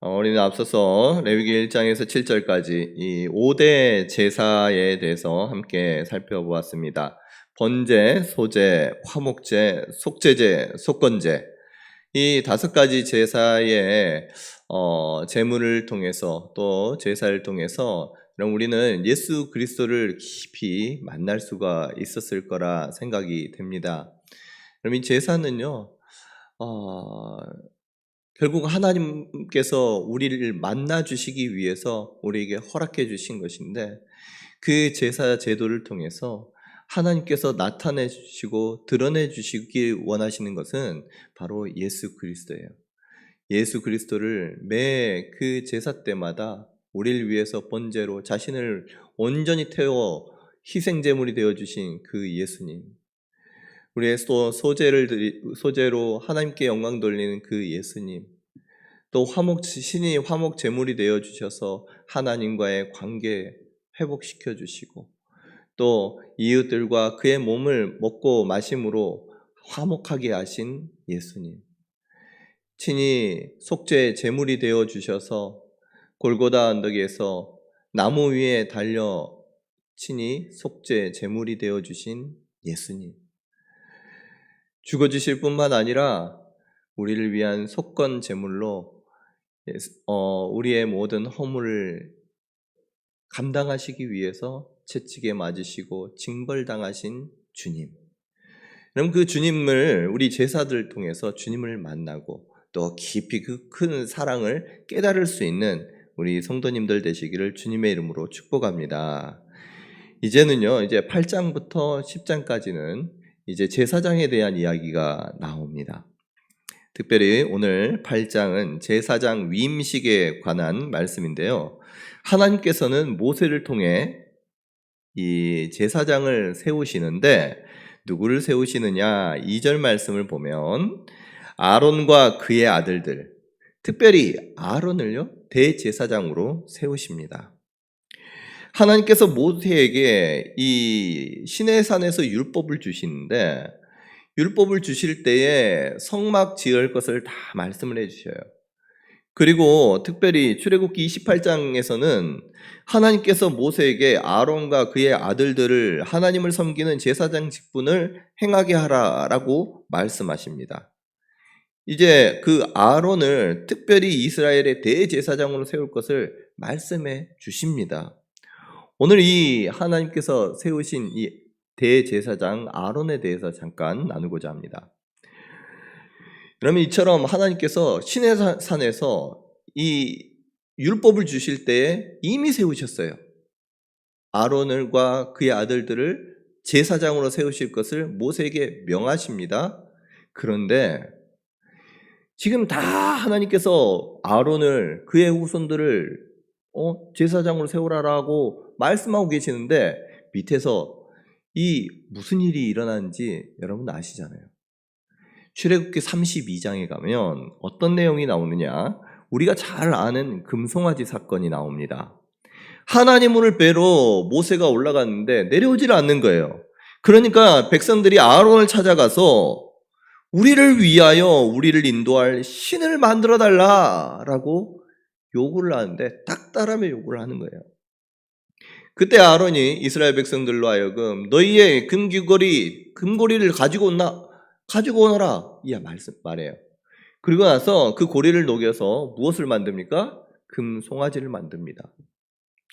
우리는 앞서서 레위기 1장에서 7절까지 이 5대 제사에 대해서 함께 살펴보았습니다. 번제, 소제, 화목제, 속제제, 속건제, 이 5가지 제사의 제물을 통해서 또 제사를 통해서 우리는 예수 그리스도를 깊이 만날 수가 있었을 거라 생각이 됩니다. 그럼 이 제사는요, 결국 하나님께서 우리를 만나 주시기 위해서 우리에게 허락해 주신 것인데, 그 제사 제도를 통해서 하나님께서 나타내 주시고 드러내 주시길 원하시는 것은 바로 예수 그리스도예요. 예수 그리스도를 매 그 제사 때마다 우리를 위해서 번제로 자신을 온전히 태워 희생제물이 되어 주신 그 예수님, 우리의 또 소제로 하나님께 영광 돌리는 그 예수님, 또 신이 화목 제물이 되어 주셔서 하나님과의 관계 회복시켜 주시고, 또 이웃들과 그의 몸을 먹고 마심으로 화목하게 하신 예수님, 친히 속죄 제물이 되어 주셔서 골고다 언덕에서 나무 위에 달려 친히 속죄 제물이 되어 주신 예수님, 죽어주실 뿐만 아니라 우리를 위한 속건 제물로 우리의 모든 허물을 감당하시기 위해서 채찍에 맞으시고 징벌당하신 주님. 그럼 그 주님을 우리 제사들 통해서 주님을 만나고 또 깊이 그 큰 사랑을 깨달을 수 있는 우리 성도님들 되시기를 주님의 이름으로 축복합니다. 이제는요, 이제 8장부터 10장까지는 이제 제사장에 대한 이야기가 나옵니다. 특별히 오늘 8장은 제사장 위임식에 관한 말씀인데요. 하나님께서는 모세를 통해 이 제사장을 세우시는데 누구를 세우시느냐? 2절 말씀을 보면 아론과 그의 아들들, 특별히 아론을요, 대제사장으로 세우십니다. 하나님께서 모세에게 이 시내산에서 율법을 주시는데, 율법을 주실 때에 성막 지을 것을 다 말씀을 해주셔요. 그리고 특별히 출애굽기 28장에서는 하나님께서 모세에게 아론과 그의 아들들을 하나님을 섬기는 제사장 직분을 행하게 하라라고 말씀하십니다. 이제 그 아론을 특별히 이스라엘의 대제사장으로 세울 것을 말씀해 주십니다. 오늘 이 하나님께서 세우신 이 대제사장 아론에 대해서 잠깐 나누고자 합니다. 그러면 이처럼 하나님께서 시내산에서 이 율법을 주실 때에 이미 세우셨어요. 아론과 그의 아들들을 제사장으로 세우실 것을 모세에게 명하십니다. 그런데 지금 다 하나님께서 아론을, 그의 후손들을 제사장으로 세우라라고 말씀하고 계시는데 밑에서 이 무슨 일이 일어나는지 여러분 아시잖아요. 출애굽기 32장에 가면 어떤 내용이 나오느냐? 우리가 잘 아는 금송아지 사건이 나옵니다. 하나님을 뵈러 모세가 올라갔는데 내려오질 않는 거예요. 그러니까 백성들이 아론을 찾아가서 우리를 위하여 우리를 인도할 신을 만들어 달라라고 요구를 하는데 딱따라며 요구를 하는 거예요. 그때 아론이 이스라엘 백성들로 하여금 너희의 금고리를 가지고 오너라 말해요. 그리고 나서 그 고리를 녹여서 무엇을 만듭니까? 금송아지를 만듭니다.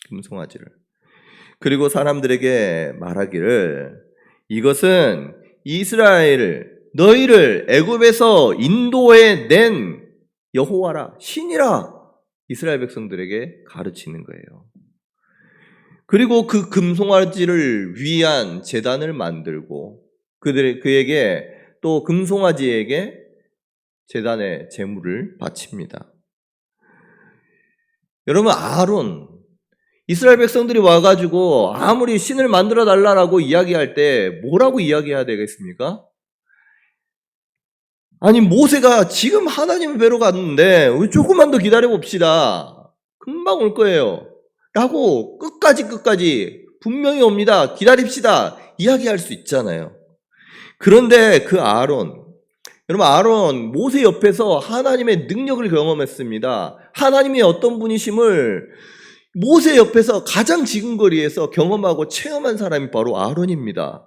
금송아지를. 그리고 사람들에게 말하기를 이것은 너희를 애굽에서 인도해 낸 여호와라, 신이라 이스라엘 백성들에게 가르치는 거예요. 그리고 그 금송아지를 위한 제단을 만들고 그에게 또 금송아지에게 제단의 제물을 바칩니다. 여러분, 아론, 이스라엘 백성들이 와가지고 아무리 신을 만들어 달라고 이야기할 때 뭐라고 이야기해야 되겠습니까? 아니, 모세가 지금 하나님을 뵈러 갔는데 조금만 더 기다려 봅시다. 금방 올 거예요. 라고 끝까지 분명히 옵니다. 기다립시다. 이야기할 수 있잖아요. 그런데 그 아론, 여러분, 아론 모세 옆에서 하나님의 능력을 경험했습니다. 하나님의 어떤 분이심을 모세 옆에서 가장 지근거리에서 경험하고 체험한 사람이 바로 아론입니다.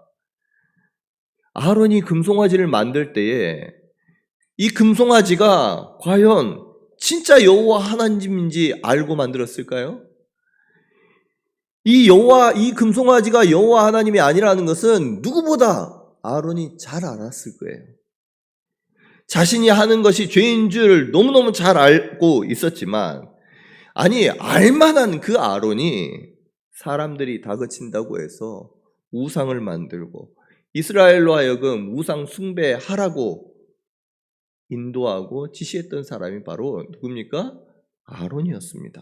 아론이 금송아지를 만들 때에 이 금송아지가 과연 진짜 여호와 하나님인지 알고 만들었을까요? 이 금송아지가 여호와 하나님이 아니라는 것은 누구보다 아론이 잘 알았을 거예요. 자신이 하는 것이 죄인 줄 너무너무 잘 알고 있었지만, 아니, 알만한 그 아론이 사람들이 다그친다고 해서 우상을 만들고 이스라엘로 하여금 우상 숭배하라고 인도하고 지시했던 사람이 바로 누굽니까? 아론이었습니다.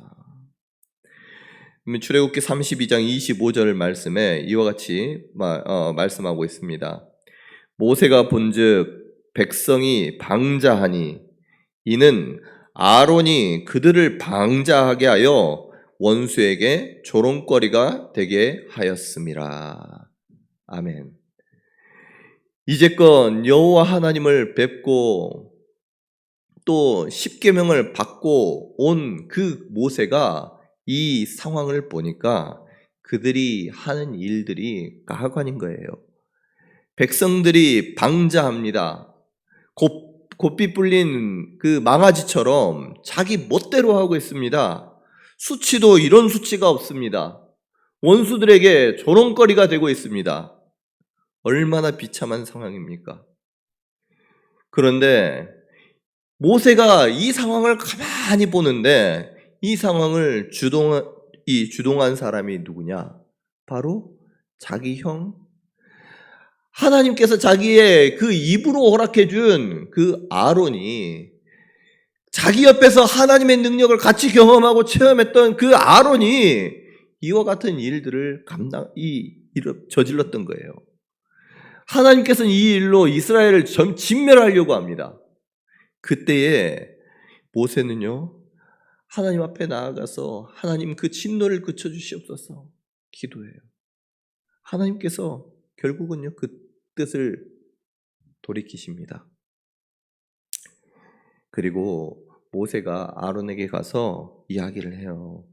출애굽기 32장 25절 말씀에 이와 같이 말씀하고 있습니다. 모세가 본즉 백성이 방자하니 이는 아론이 그들을 방자하게 하여 원수에게 조롱거리가 되게 하였음이라. 아멘. 이제껏 여호와 하나님을 뵙고 또 십계명을 받고 온 그 모세가 이 상황을 보니까 그들이 하는 일들이 가관인 거예요. 백성들이 방자합니다. 곱비 불린 그 망아지처럼 자기 멋대로 하고 있습니다. 수치도 이런 수치가 없습니다. 원수들에게 조롱거리가 되고 있습니다. 얼마나 비참한 상황입니까? 그런데 모세가 이 상황을 가만히 보는데 이 상황을 주동한 사람이 누구냐? 바로 자기 형, 하나님께서 자기의 그 입으로 허락해 준 그 아론이, 자기 옆에서 하나님의 능력을 같이 경험하고 체험했던 그 아론이 이와 같은 일들을 저질렀던 거예요. 하나님께서는 이 일로 이스라엘을 진멸하려고 합니다. 그때에 모세는요, 하나님 앞에 나아가서 하나님 그 진노를 그쳐주시옵소서 기도해요. 하나님께서 결국은요 그 뜻을 돌이키십니다. 그리고 모세가 아론에게 가서 이야기를 해요.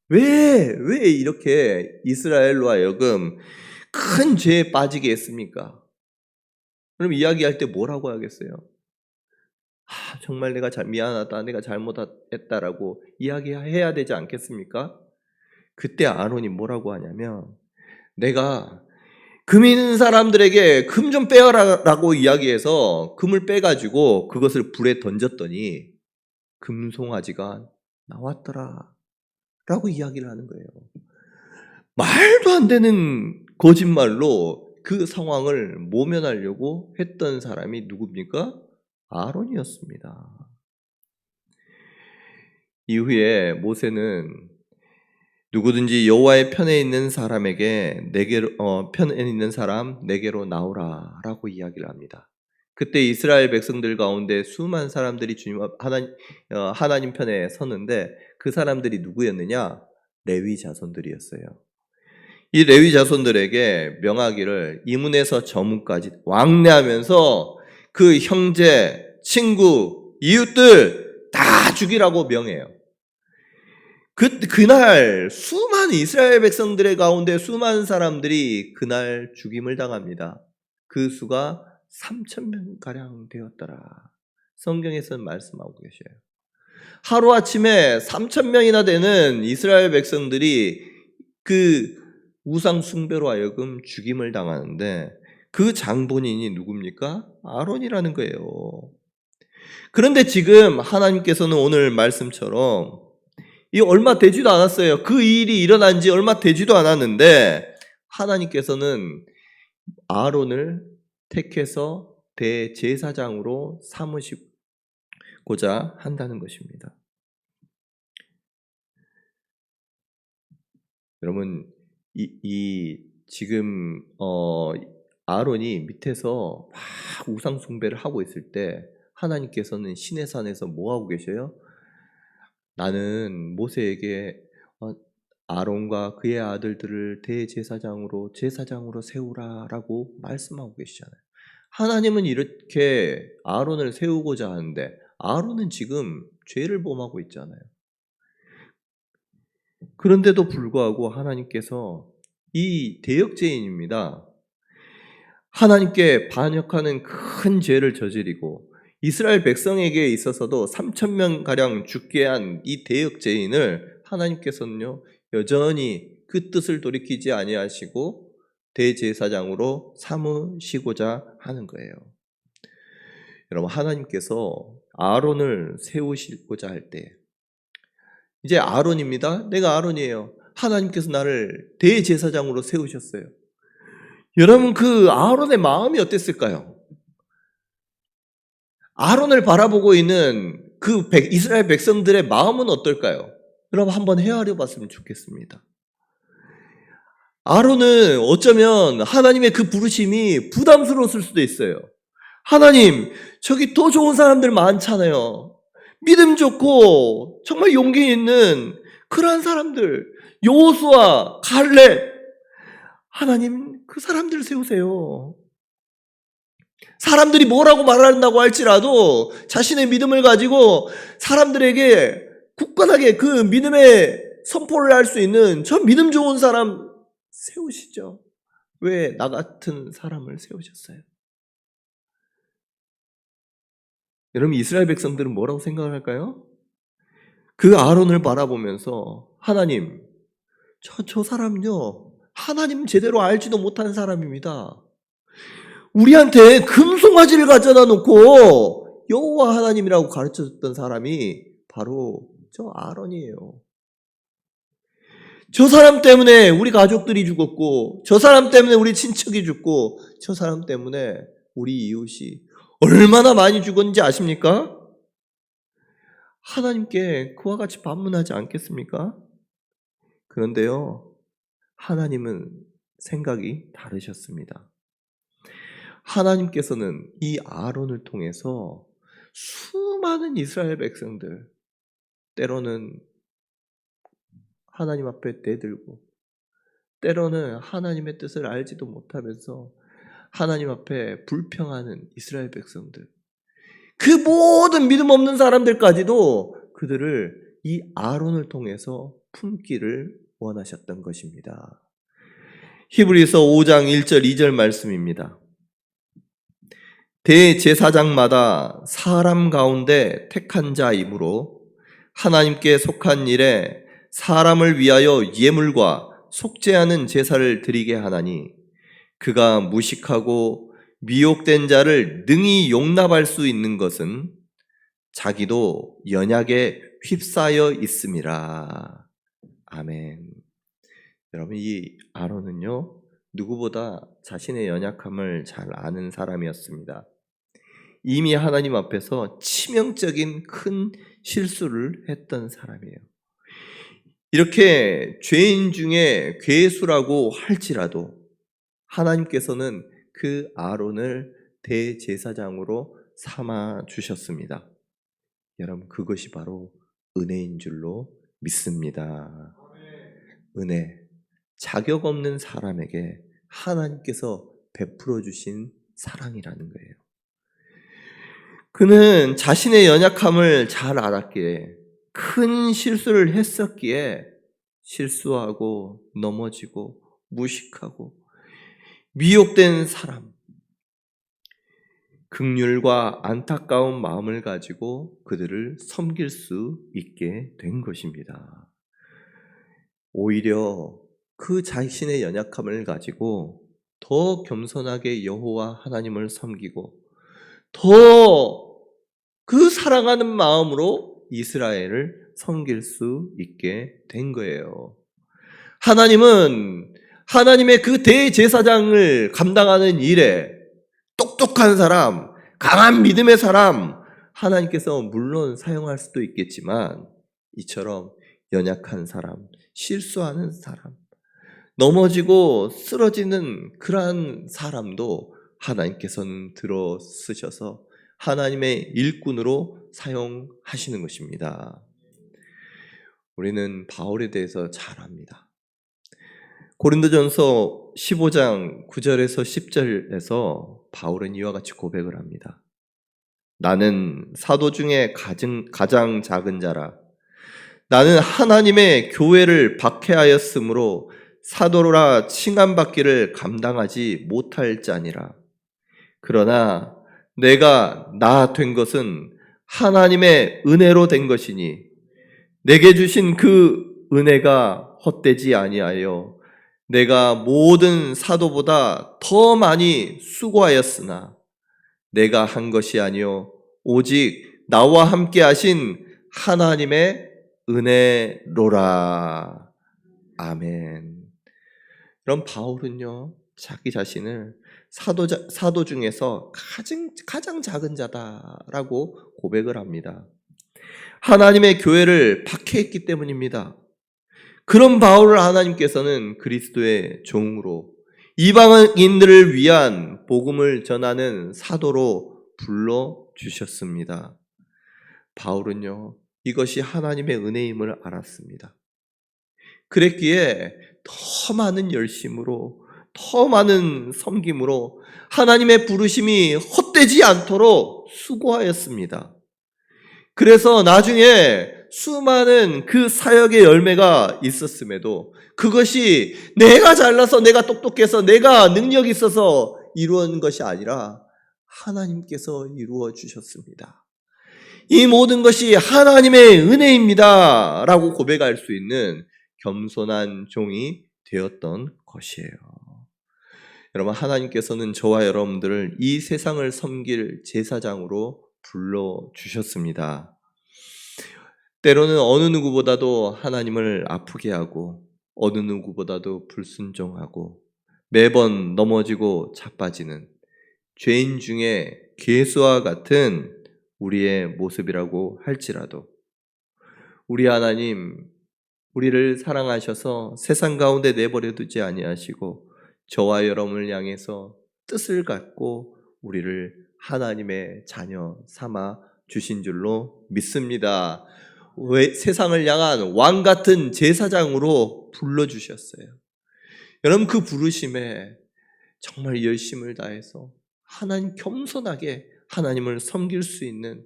왜 이렇게 이스라엘로 하여금 큰 죄에 빠지게 했습니까? 그럼 이야기할 때 뭐라고 하겠어요? 정말 내가 미안하다, 내가 잘못했다라고 이야기해야 되지 않겠습니까? 그때 아론이 뭐라고 하냐면, 내가 금 있는 사람들에게 금 좀 빼어라라고 이야기해서 금을 빼가지고 그것을 불에 던졌더니 금송아지가 나왔더라 라고 이야기를 하는 거예요. 말도 안 되는 거짓말로 그 상황을 모면하려고 했던 사람이 누굽니까? 아론이었습니다. 이후에 모세는 누구든지 여호와의 편에 있는 사람에게 편에 있는 사람 내게로 나오라라고 이야기를 합니다. 그때 이스라엘 백성들 가운데 수많은 사람들이 하나님 편에 섰는데 그 사람들이 누구였느냐? 레위 자손들이었어요. 이 레위 자손들에게 명하기를 이문에서 저문까지 왕래하면서 그 형제, 친구, 이웃들 다 죽이라고 명해요. 그날 수많은 이스라엘 백성들의 가운데 수많은 사람들이 그날 죽임을 당합니다. 그 수가 3,000명가량 되었더라. 성경에서는 말씀하고 계셔요. 하루아침에 3,000명이나 되는 이스라엘 백성들이 그 우상 숭배로 하여금 죽임을 당하는데 그 장본인이 누굽니까? 아론이라는 거예요. 그런데 지금 하나님께서는 오늘 말씀처럼 이 얼마 되지도 않았어요. 그 일이 일어난 지 얼마 되지도 않았는데 하나님께서는 아론을 택해서 대제사장으로 삼으시고자 한다는 것입니다. 여러분, 지금 아론이 밑에서 막 우상 숭배를 하고 있을 때 하나님께서는 시내산에서 뭐 하고 계셔요? 나는 모세에게 아론과 그의 아들들을 대제사장으로 세우라라고 말씀하고 계시잖아요. 하나님은 이렇게 아론을 세우고자 하는데 아론은 지금 죄를 범하고 있잖아요. 그런데도 불구하고 하나님께서 이 대역죄인입니다. 하나님께 반역하는 큰 죄를 저지르고 이스라엘 백성에게 있어서도 3,000명가량 죽게 한 이 대역죄인을 하나님께서는요, 여전히 그 뜻을 돌이키지 아니하시고 대제사장으로 삼으시고자 하는 거예요. 여러분, 하나님께서 아론을 세우시고자 할 때, 이제 아론입니다. 내가 아론이에요. 하나님께서 나를 대제사장으로 세우셨어요. 여러분, 그 아론의 마음이 어땠을까요? 아론을 바라보고 있는 그 이스라엘 백성들의 마음은 어떨까요? 여러분, 한번 헤아려 봤으면 좋겠습니다. 아론은 어쩌면 하나님의 그 부르심이 부담스러웠을 수도 있어요. 하나님, 저기 더 좋은 사람들 많잖아요. 믿음 좋고 정말 용기 있는 그러한 사람들, 여호수아, 갈렙, 하나님 그 사람들 세우세요. 사람들이 뭐라고 말한다고 할지라도 자신의 믿음을 가지고 사람들에게 굳건하게 그 믿음의 선포를 할 수 있는 저 믿음 좋은 사람 세우시죠. 왜 나 같은 사람을 세우셨어요? 여러분, 이스라엘 백성들은 뭐라고 생각을 할까요? 그 아론을 바라보면서 하나님, 저 사람요, 하나님 제대로 알지도 못한 사람입니다. 우리한테 금송아지를 가져다 놓고 여호와 하나님이라고 가르쳐줬던 사람이 바로 저 아론이에요. 저 사람 때문에 우리 가족들이 죽었고, 저 사람 때문에 우리 친척이 죽고, 저 사람 때문에 우리 이웃이 얼마나 많이 죽었는지 아십니까? 하나님께 그와 같이 반문하지 않겠습니까? 그런데요, 하나님은 생각이 다르셨습니다. 하나님께서는 이 아론을 통해서 수많은 이스라엘 백성들, 때로는 하나님 앞에 대들고, 때로는 하나님의 뜻을 알지도 못하면서 하나님 앞에 불평하는 이스라엘 백성들, 그 모든 믿음 없는 사람들까지도 그들을 이 아론을 통해서 품기를 원하셨던 것입니다. 히브리서 5장 1절 2절 말씀입니다. 대제사장마다 사람 가운데 택한 자이므로 하나님께 속한 일에 사람을 위하여 예물과 속죄하는 제사를 드리게 하나니 그가 무식하고 미혹된 자를 능히 용납할 수 있는 것은 자기도 연약에 휩싸여 있음이라. 아멘. 여러분, 이 아론은요, 누구보다 자신의 연약함을 잘 아는 사람이었습니다. 이미 하나님 앞에서 치명적인 큰 실수를 했던 사람이에요. 이렇게 죄인 중에 괴수라고 할지라도 하나님께서는 그 아론을 대제사장으로 삼아 주셨습니다. 여러분, 그것이 바로 은혜인 줄로 믿습니다. 은혜, 자격 없는 사람에게 하나님께서 베풀어 주신 사랑이라는 거예요. 그는 자신의 연약함을 잘 알았기에, 큰 실수를 했었기에 실수하고 넘어지고 무식하고 미혹된 사람, 긍휼과 안타까운 마음을 가지고 그들을 섬길 수 있게 된 것입니다. 오히려 그 자신의 연약함을 가지고 더 겸손하게 여호와 하나님을 섬기고 더 그 사랑하는 마음으로 이스라엘을 섬길 수 있게 된 거예요. 하나님은 하나님의 그 대제사장을 감당하는 일에 똑똑한 사람, 강한 믿음의 사람, 하나님께서 물론 사용할 수도 있겠지만 이처럼 연약한 사람, 실수하는 사람, 넘어지고 쓰러지는 그러한 사람도 하나님께서는 들어 쓰셔서 하나님의 일꾼으로 사용하시는 것입니다. 우리는 바울에 대해서 잘 압니다. 고린도전서 15장 9절에서 10절에서 바울은 이와 같이 고백을 합니다. 나는 사도 중에 가장 작은 자라. 나는 하나님의 교회를 박해하였으므로 사도라 칭함받기를 감당하지 못할 자니라. 그러나 내가 나 된 것은 하나님의 은혜로 된 것이니 내게 주신 그 은혜가 헛되지 아니하여 내가 모든 사도보다 더 많이 수고하였으나 내가 한 것이 아니요 오직 나와 함께 하신 하나님의 은혜로라. 아멘. 그럼 바울은요, 자기 자신을 사도 중에서 가장 작은 자다라고 고백을 합니다. 하나님의 교회를 박해했기 때문입니다. 그런 바울을 하나님께서는 그리스도의 종으로 이방인들을 위한 복음을 전하는 사도로 불러주셨습니다. 바울은요, 이것이 하나님의 은혜임을 알았습니다. 그랬기에 더 많은 열심으로, 더 많은 섬김으로 하나님의 부르심이 헛되지 않도록 수고하였습니다. 그래서 나중에 수많은 그 사역의 열매가 있었음에도 그것이 내가 잘나서, 내가 똑똑해서, 내가 능력이 있어서 이루어진 것이 아니라 하나님께서 이루어 주셨습니다. 이 모든 것이 하나님의 은혜입니다 라고 고백할 수 있는 겸손한 종이 되었던 것이에요. 여러분, 하나님께서는 저와 여러분들을 이 세상을 섬길 제사장으로 불러주셨습니다. 때로는 어느 누구보다도 하나님을 아프게 하고 어느 누구보다도 불순종하고 매번 넘어지고 자빠지는 죄인 중에 괴수와 같은 우리의 모습이라고 할지라도 우리 하나님, 우리를 사랑하셔서 세상 가운데 내버려 두지 아니하시고 저와 여러분을 향해서 뜻을 갖고 우리를 하나님의 자녀 삼아 주신 줄로 믿습니다. 왜 세상을 향한 왕 같은 제사장으로 불러주셨어요. 여러분, 그 부르심에 정말 열심을 다해서 하나님 겸손하게 하나님을 섬길 수 있는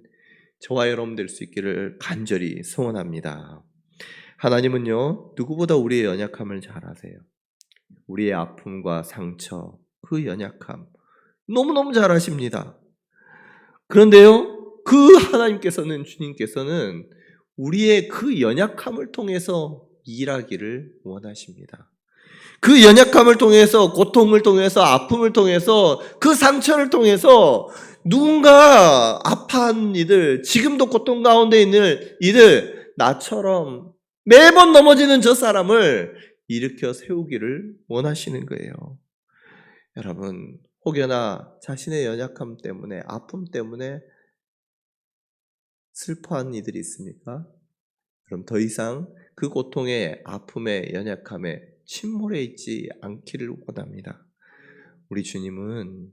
저와 여러분 될 수 있기를 간절히 소원합니다. 하나님은요, 누구보다 우리의 연약함을 잘 아세요. 우리의 아픔과 상처, 그 연약함 너무너무 잘 아십니다. 그런데요, 그 하나님께서는, 주님께서는 우리의 그 연약함을 통해서 일하기를 원하십니다. 그 연약함을 통해서, 고통을 통해서, 아픔을 통해서, 그 상처를 통해서 누군가 아파한 이들, 지금도 고통 가운데 있는 이들, 나처럼 매번 넘어지는 저 사람을 일으켜 세우기를 원하시는 거예요. 여러분, 혹여나 자신의 연약함 때문에, 아픔 때문에 슬퍼하는 이들이 있습니까? 그럼 더 이상 그 고통의, 아픔의, 연약함에 침몰해 있지 않기를 원합니다. 우리 주님은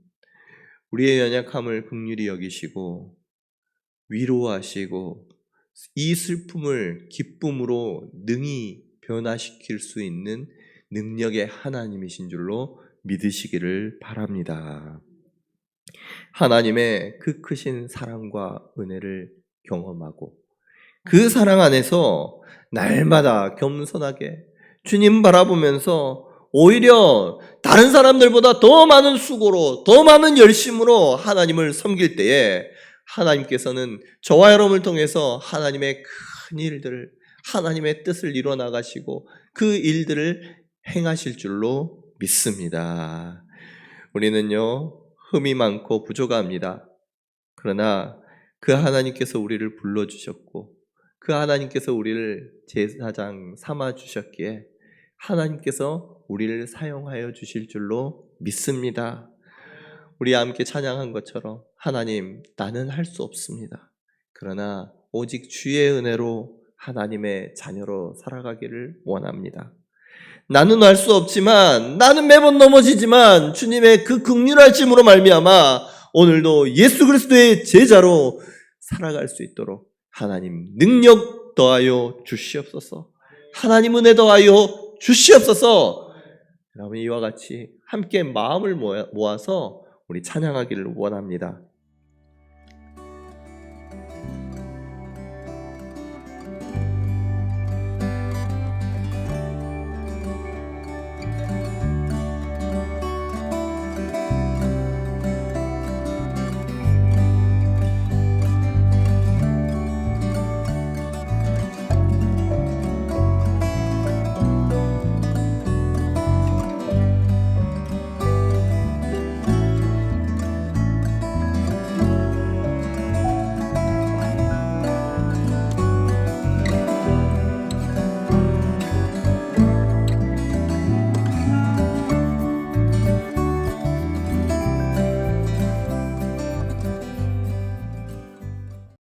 우리의 연약함을 긍휼히 여기시고 위로하시고 이 슬픔을 기쁨으로 능히 변화시킬 수 있는 능력의 하나님이신 줄로 믿으시기를 바랍니다. 하나님의 그 크신 사랑과 은혜를 경험하고 그 사랑 안에서 날마다 겸손하게 주님 바라보면서 오히려 다른 사람들보다 더 많은 수고로, 더 많은 열심으로 하나님을 섬길 때에 하나님께서는 저와 여러분을 통해서 하나님의 큰 일들을, 하나님의 뜻을 이루어 나가시고 그 일들을 행하실 줄로 믿습니다. 우리는요, 흠이 많고 부족합니다. 그러나 그 하나님께서 우리를 불러주셨고 그 하나님께서 우리를 제사장 삼아주셨기에 하나님께서 우리를 사용하여 주실 줄로 믿습니다. 우리 함께 찬양한 것처럼 하나님, 나는 할 수 없습니다. 그러나 오직 주의 은혜로 하나님의 자녀로 살아가기를 원합니다. 나는 할 수 없지만, 나는 매번 넘어지지만 주님의 그 긍휼하심으로 말미암아 오늘도 예수 그리스도의 제자로 살아갈 수 있도록 하나님 능력 더하여 주시옵소서. 하나님 은혜 더하여 주시옵소서. 여러분, 이와 같이 함께 마음을 모아서 우리 찬양하기를 원합니다.